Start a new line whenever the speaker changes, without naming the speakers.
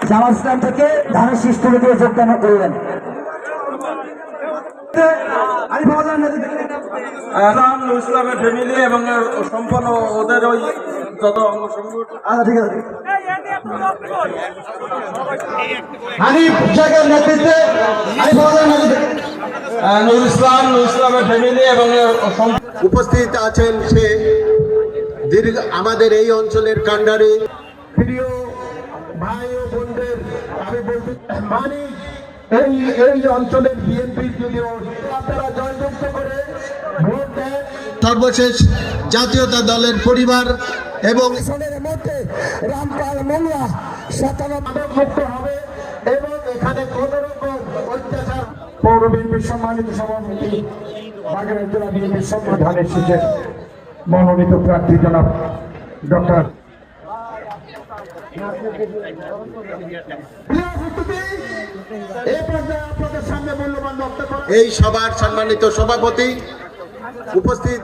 জামাত ইসলাম থেকে ধানের শীষ তুলে দিয়ে যোগদান করলেন।
ইসলামের ফ্যামিলি এবং সম্পন্ন ওদের ওই যত অঙ্গ সংগঠন।
ঠিক আছে। হানিফ শেখের নেতৃত্বে
নুর ইসলামের ফ্যামিলি এবং
উপস্থিত আছেন সে দীর্ঘ আমাদের এই অঞ্চলের কান্ডারি প্রিয় ভাই ও বোনদের আমি বলতে মানি এই অঞ্চলের বিএনপির যদি আপনারা জয়যুক্ত করে ভোট দেন। সর্বশেষ জাতীয়তা দলের পরিবার এবং
মধ্যে রামপাল মোংলা
মুক্ত হবে এবং এখানে কোন রকম অত্যাচার। পৌর বিএনপির সম্মানিত সভাপতি বাগেরহাট জেলা বিএনপির ধানের শীষের মনোনীত প্রার্থী জনাব ডক্টর এই সভার সম্মানিত সভাপতি উপস্থিত